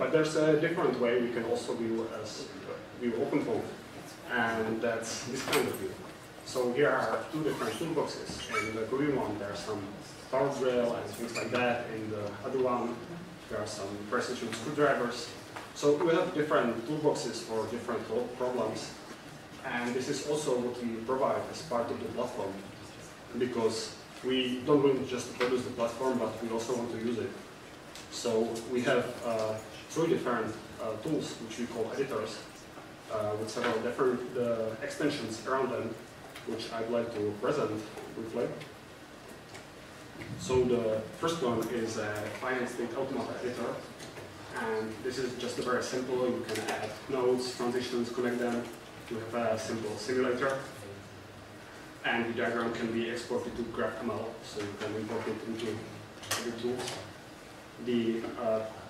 But there's a different way we can also view OpenPonk, and that's this kind of view. So here are two different toolboxes. In the green one, there's some power drill and things like that. In the other one, there are some precision screwdrivers. So we have different toolboxes for different problems. And this is also what we provide as part of the platform, because we don't want just to produce the platform, but we also want to use it. So we have 3 different tools, which we call editors, with several different extensions around them, which I'd like to present briefly. So the first one is a finite state automata editor, and this is just a very simple. You can add nodes, transitions, connect them. You have a simple simulator, and the diagram can be exported to GraphML, so you can import it into other tools. The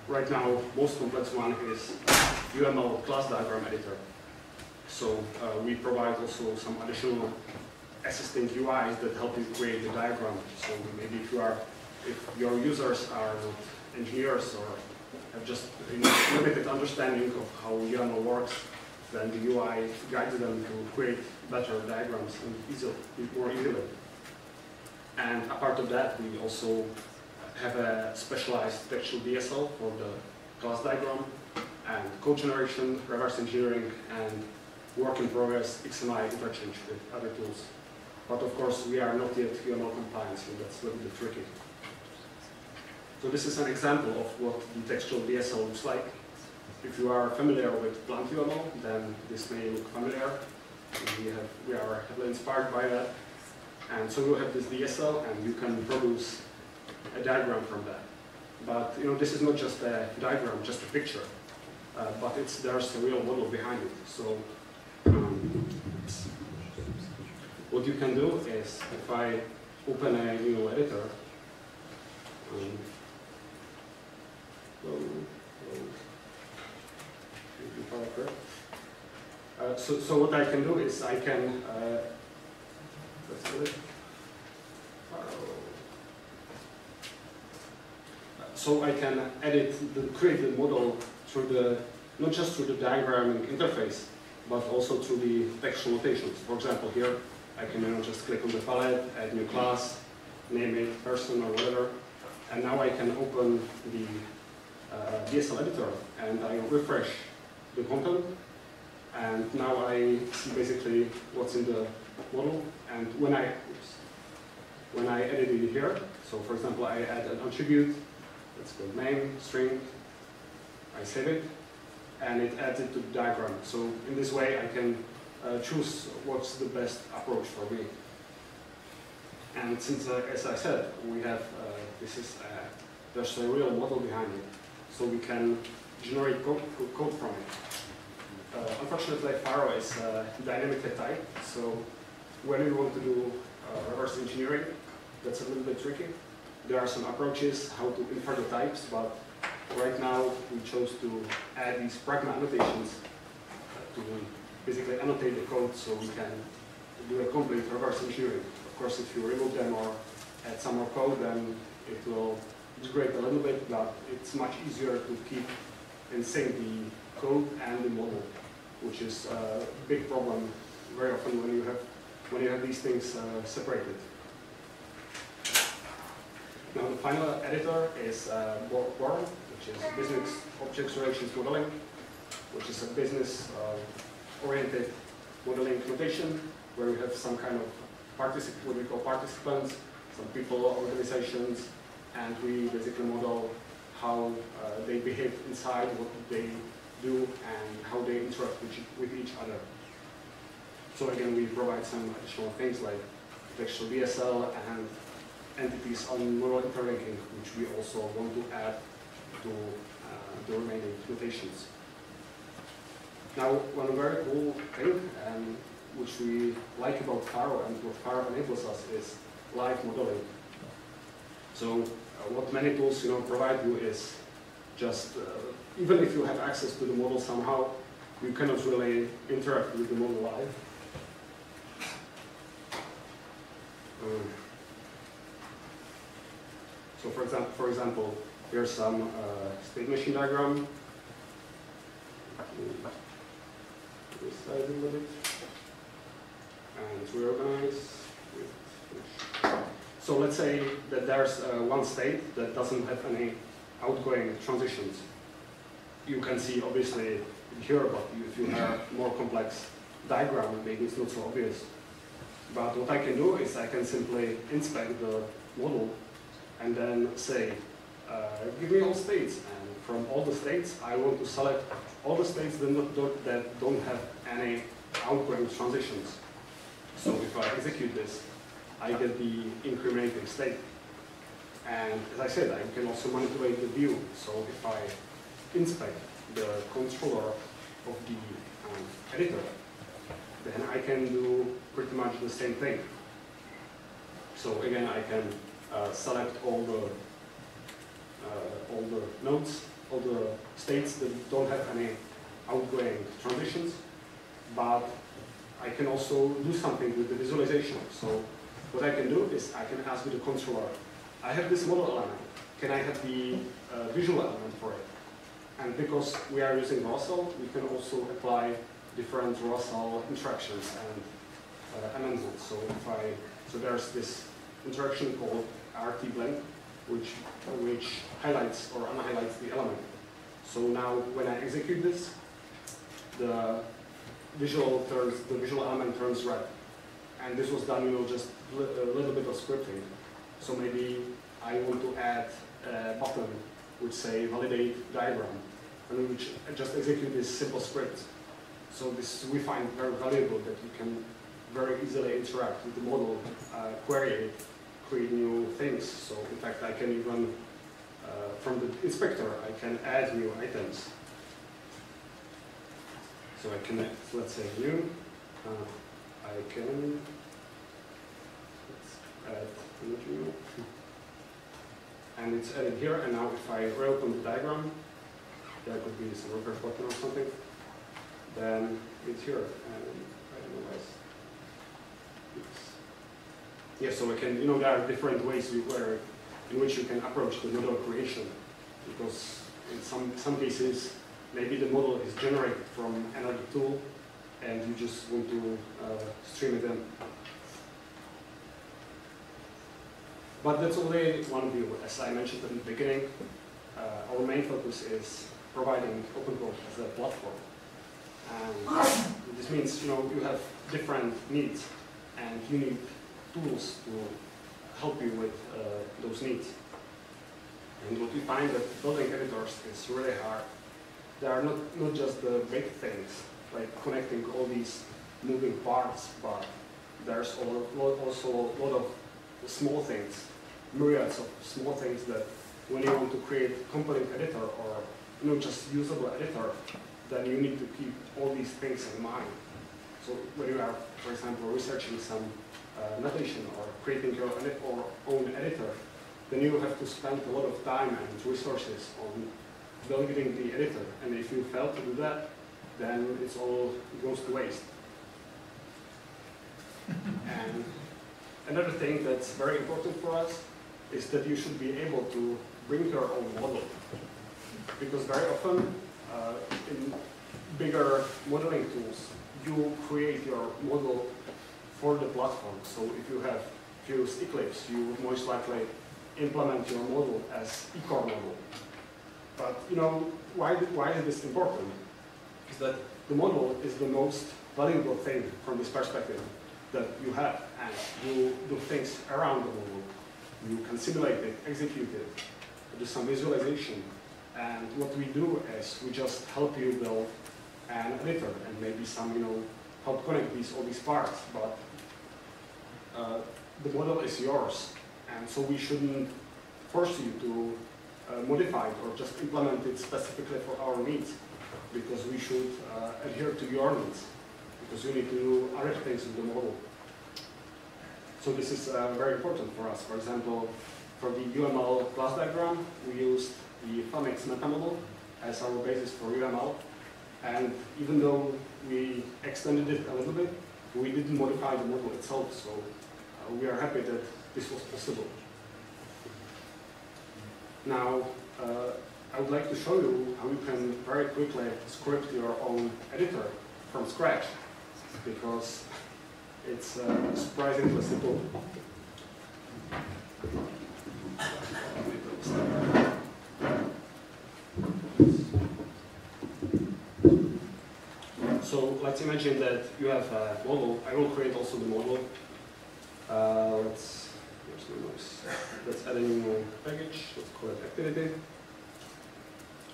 right now most complex one is UML Class Diagram editor. So we provide also some additional assisting UIs that help you create the diagram. So maybe if your users are not engineers or have just limited understanding of how UML works, then the UI guides them to create better diagrams and more easily. And apart of that, we also have a specialized textual DSL for the class diagram, and code generation, reverse engineering, and work in progress XMI interchange with other tools. But of course, we are not yet UML compliant, so that's a little bit tricky. So this is an example of what the textual DSL looks like. If you are familiar with plant UML, then this may look familiar. We are heavily inspired by that. And so you have this DSL, and you can produce a diagram from that. But this is not just a diagram, just a picture. But there's a real model behind it. So what you can do is, if I open a new editor, so what I can do is I can so I can create the model through not just through the diagramming interface, but also through the textual notations. For example, here I can just click on the palette, add new class, name it person or whatever, and now I can open the DSL editor and I refresh the content, and now I see basically what's in the model. And when I edit it here, so for example, I add an attribute, let's go name, string, I save it, and it adds it to the diagram. So in this way, I can choose what's the best approach for me. And since, as I said, we have there's a real model behind it, so we can generate code from it. Unfortunately, Faro is dynamically typed, so when we want to do reverse engineering, that's a little bit tricky. There are some approaches how to infer the types, but right now we chose to add these pragma annotations to basically annotate the code so we can do a complete reverse engineering. Of course, if you remove them or add some more code, then it will degrade a little bit, but it's much easier to keep in sync the code and the model, which is a big problem very often when you have these things separated. Now the final editor is BORM, which is Business Object Relations Modeling, which is a business-oriented modeling notation where we have some kind of what we call participants, some people, organizations, and we basically model how they behave inside, what they do, and how they interact with each other. So again, we provide some additional things like textual DSL and entities on model interlinking, which we also want to add to the remaining notations. Now, one very cool thing, which we like about Faro and what Faro enables us, is live modeling. So what many tools provide you is just, even if you have access to the model somehow, you cannot really interact with the model live. So for example, here's some state machine diagram. Resize a little bit. And reorganize. So let's say that there's one state that doesn't have any outgoing transitions. You can see obviously here, but if you have more complex diagram, maybe it's not so obvious. But what I can do is I can simply inspect the model and then say, give me all states. And from all the states, I want to select all the states that don't have any outgoing transitions. So if I execute this, I get the incriminating state. And as I said, I can also manipulate the view. So if I inspect the controller of the editor, then I can do pretty much the same thing. So again, I can select all the nodes, all the states that don't have any outgoing transitions, but I can also do something with the visualization. So what I can do is I can ask the controller, I have this model element, can I have the visual element for it? And because we are using Russell, we can also apply different Russell interactions and amendments. So there's this interaction called RT blend, which highlights or unhighlights the element. So now when I execute this, the visual element turns red. And this was done, just a little bit of scripting. So maybe I want to add a button which say validate diagram, and which just execute this simple script. So this we find very valuable, that you can very easily interact with the model, query it, create new things. So in fact, I can even, from the inspector, I can add new items. So I can, let's say new, I can add image view. And it's added here, and now if I reopen the diagram, there could be some refresh button or something, then it's here, and I don't know why yeah, so I can, there are different ways in which you can approach the model creation, because in some cases, maybe the model is generated from another tool, and you just want to stream it in. But that's only one view. As I mentioned in the beginning, our main focus is providing OpenPonk as a platform. And this means, you have different needs, and you need tools to help you with those needs. And what we find that building editors is really hard. They are not just the big things, like connecting all these moving parts, but there's also a lot of small things, myriads of small things that when you want to create a component editor or just usable editor, then you need to keep all these things in mind. So when you are, for example, researching some notation or creating your own editor, then you have to spend a lot of time and resources on building the editor. And if you fail to do that, then it goes to waste. And another thing that's very important for us is that you should be able to bring your own model. Because very often, in bigger modeling tools, you create your model for the platform. So if you use Eclipse, you would most likely implement your model as eCore model. But why is this important? Is that the model is the most valuable thing from this perspective that you have, and you do things around the model. You can simulate it, execute it, do some visualization, and what we do is we just help you build an editor and maybe some, help connect all these parts. But the model is yours, and so we shouldn't force you to modify it or just implement it specifically for our needs, because we should adhere to your needs, because you need to do other things with the model. So this is very important for us. For example, for the UML class diagram, we used the Phamix meta model as our basis for UML. And even though we extended it a little bit, we didn't modify the model itself. So we are happy that this was possible. Now, I would like to show you how you can very quickly script your own editor from scratch, because it's surprisingly simple. So let's imagine that you have a model. I will create also the model. Let's add a new package. Let's call it activity.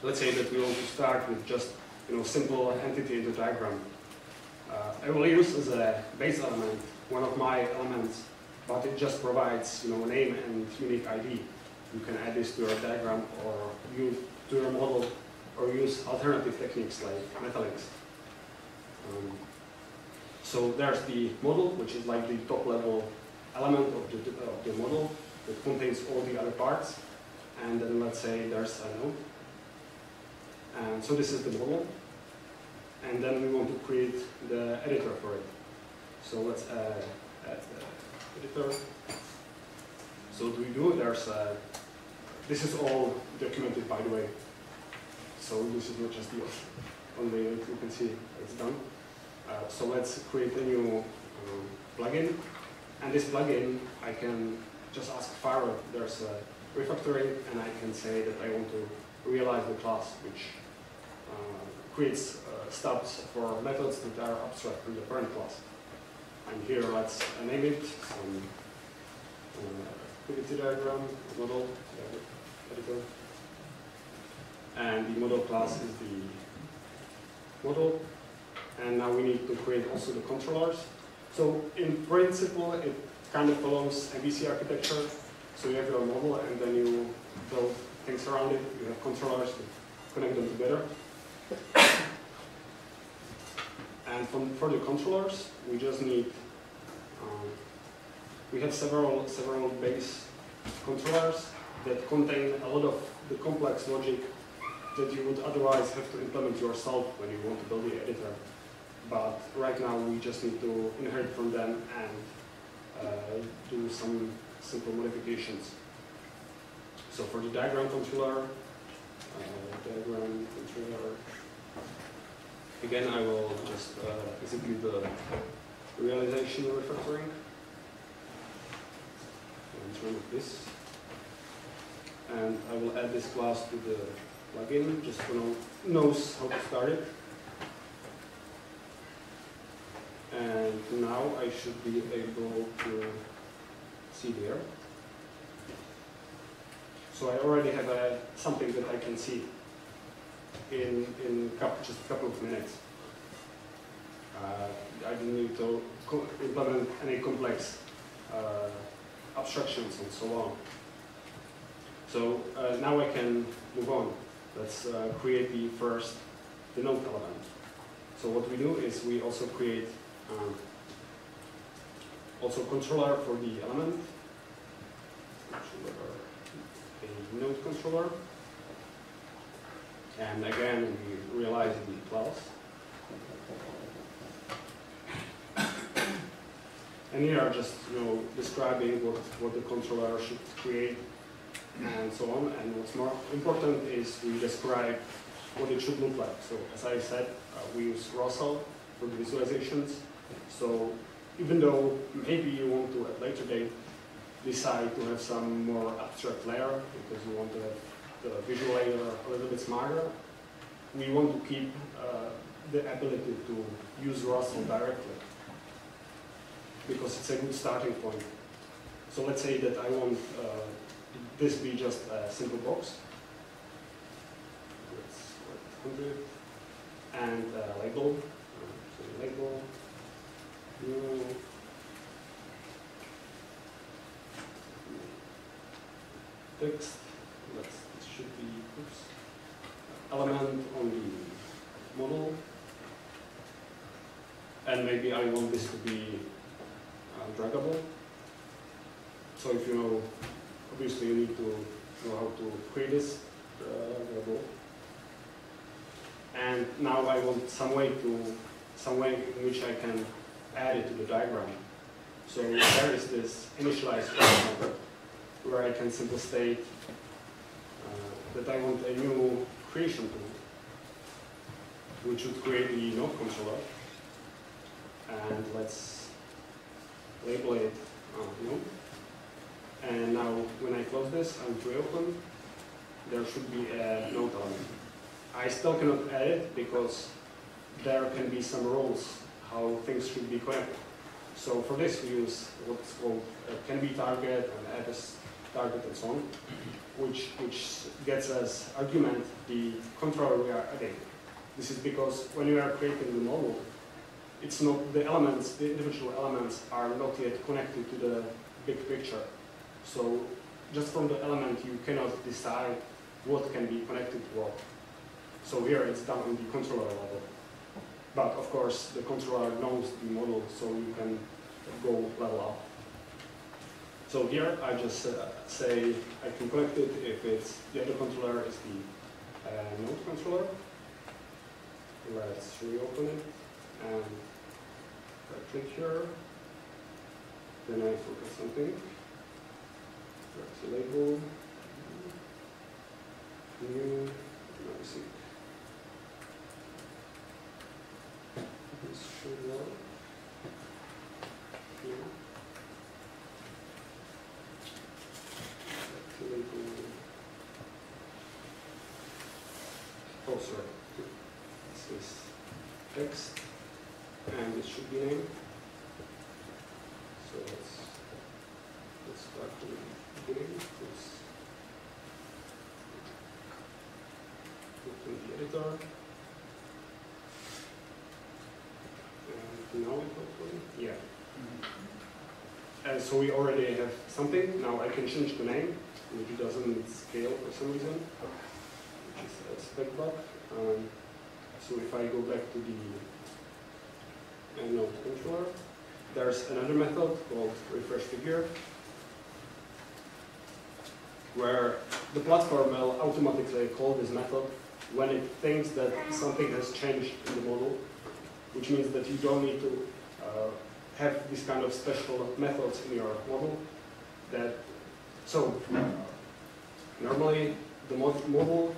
Let's say that we want to start with just simple entity in the diagram. I will use as a base element one of my elements, but it just provides a name and unique ID. You can add this to your diagram or use to your model, or use alternative techniques like metallics. So there's the model, which is like the top level element of the model that contains all the other parts. And then let's say there's a node. And so this is the model. And then we want to create the editor for it. So let's add the editor. So do we do? This is all documented, by the way. So this is not just the only, you can see it's done. So let's create a new plugin. And this plugin, I can just ask Fire, there's a refactoring, and I can say that I want to realize the class, which creates stubs for methods that are abstract from the parent class. And here, let's name it some activity diagram, model, editor. And the model class is the model. And now we need to create also the controllers. So in principle, it kind of follows MVC architecture. So you have your model, and then you build things around it. You have controllers that connect them together. And for the controllers, we just need, we have several base controllers that contain a lot of the complex logic that you would otherwise have to implement yourself when you want to build the editor. But right now we just need to inherit from them and do some simple modifications. So for the diagram controller, again I will just execute the realization refactoring. Run this. And I will add this class to the plugin, just so it knows how to start it. And now I should be able to see there. So I already have something that I can see in just a couple of minutes. I didn't need to implement any complex abstractions and so on. So now I can move on. Let's create the node element. So what we do is we also create also controller for the element, a node controller, and again we realize the class. And here are just describing what the controller should create and so on. And what's more important is we describe what it should look like. So as I said, we use Russell for the visualizations. So even though maybe you want to at later date decide to have some more abstract layer because you want to have the visual layer a little bit smarter, we want to keep the ability to use Russell directly, because it's a good starting point. So let's say that I want this be just a simple box. Let's 100 and label. So label. New. Text. This should be element on the model. And maybe I want this to be draggable. So if you know, obviously you need to know how to create this draggable. And now I want some way in which I can add it to the diagram. So there is this initialize method where I can simply state that I want a new creation tool, which would create the node controller. And let's label it node. And now when I close this and reopen, there should be a node element. I still cannot add it because there can be some rules how things should be connected. So for this we use what's called can be target and add as target and so on, which gets as argument the controller we are adding. This is because when you are creating the model, it's not the elements, the individual elements are not yet connected to the big picture. So just from the element you cannot decide what can be connected to what. So here it's done on the controller level. But of course the controller knows the model, so you can go level up. So here I just say I can connect it if it's the other controller is the node controller. Let's reopen it and right click here. Then I forget something. There's a label. New. Music. This should work. Here. Oh, sorry. This is text, and it should be name. So let's start from the beginning. Let's open the editor. And now it hopefully, yeah. And so we already have something. Now I can change the name, which doesn't scale for some reason, which is a spec bug. So if I go back to the node controller, there's another method called refresh figure, where the platform will automatically call this method when it thinks that something has changed in the model, which means that you don't need to have this kind of special methods in your model. Normally the model,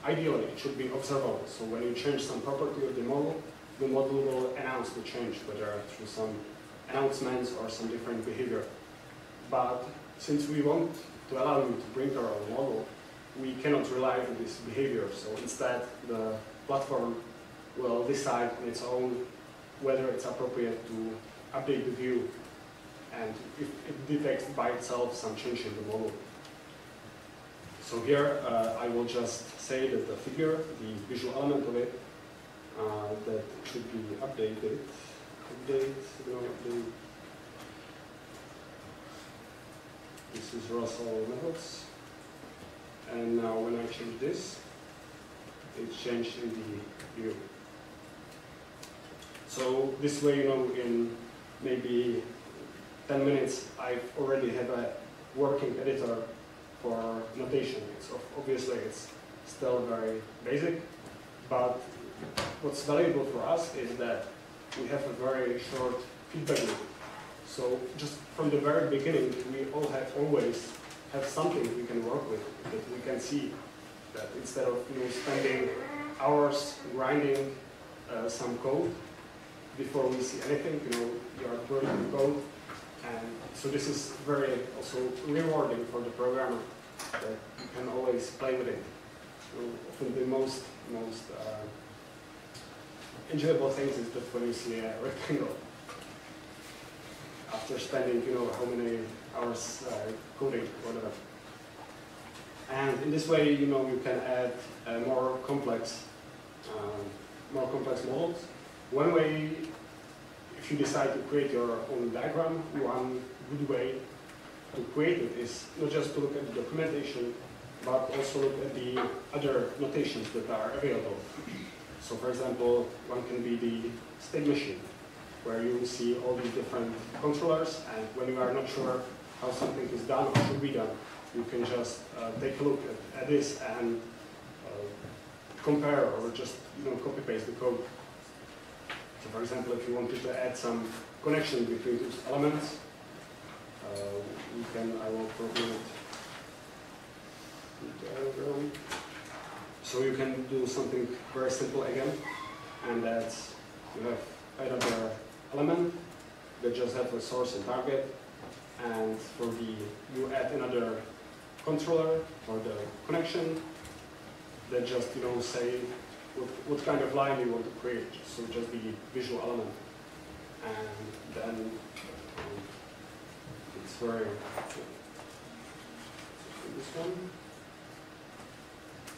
ideally it should be observable. So when you change some property of the model will announce the change, whether through some announcements or some different behavior. But since we want to allow you to bring our own model, we cannot rely on this behavior. So instead, the platform will decide on its own whether it's appropriate to update the view and if it detects by itself some change in the model. So here, I will just say that the figure, the visual element of it, that should be updated. Update. This is Russell methods. And now when I change this, it's changed in the view. So this way, in maybe 10 minutes, I already have a working editor for notation. Obviously, it's still very basic, but what's valuable for us is that we have a very short feedback loop. So just from the very beginning, we always have something we can work with, that we can see that instead of spending hours grinding some code before we see anything, you are burning the code. And so this is very also rewarding for the programmer, that you can always play with it. So often the most enjoyable things is that when you see a rectangle after spending how many hours coding, whatever. And in this way, you can add more complex models. One way, if you decide to create your own diagram, one good way to create it is not just to look at the documentation, but also look at the other notations that are available. So for example, one can be the state machine, where you see all these different controllers, and when you are not sure how something is done or should be done, you can just take a look at this and compare or just copy-paste the code. So for example, if you wanted to add some connection between those elements, I will program it. So you can do something very simple again, and that's you have another element that just has a source and target, and for the you add another controller for the connection that just say what kind of line you want to create. So just the visual element, and then it's very this one.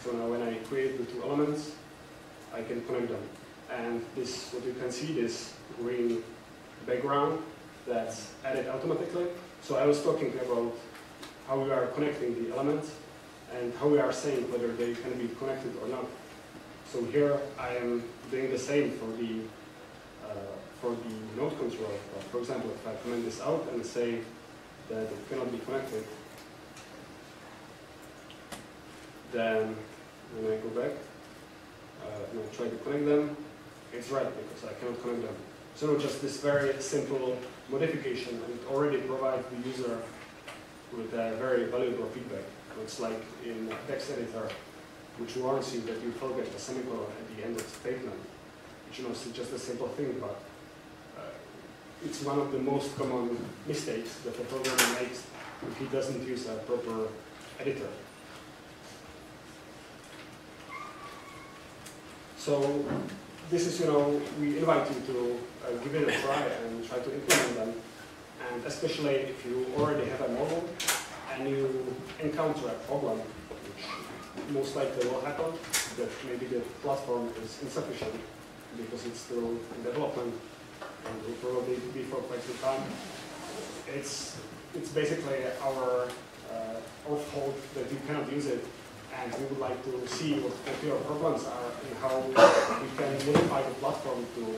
So now when I create the two elements, I can connect them. And this, what you can see, this green background that's added automatically. So I was talking about how we are connecting the elements and how we are saying whether they can be connected or not. So here I am doing the same for the node controller. For example, if I comment this out and say that it cannot be connected, then when I go back and I try to connect them, it's red because I cannot connect them. So just this very simple modification, and it already provides the user with a very valuable feedback. It's like in a text editor, which warns you that you forget a semicolon at the end of the statement, which is just a simple thing, but it's one of the most common mistakes that a programmer makes if he doesn't use a proper editor. So this is, we invite you to give it a try and try to implement them. And especially if you already have a model and you encounter a problem, which most likely will happen, that maybe the platform is insufficient because it's still in development and will probably be for quite some time. It's basically our fault that you cannot use it. And we would like to see what your problems are and how we can modify the platform to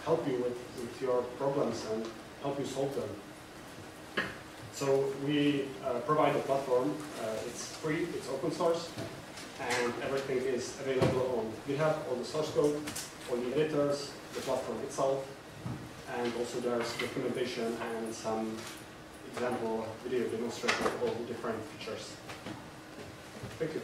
help you with your problems and help you solve them. So we provide a platform. It's free, it's open source, and everything is available on GitHub, all the source code, all the editors, the platform itself, and also there's documentation and some example video demonstration of all the different features. Thank you.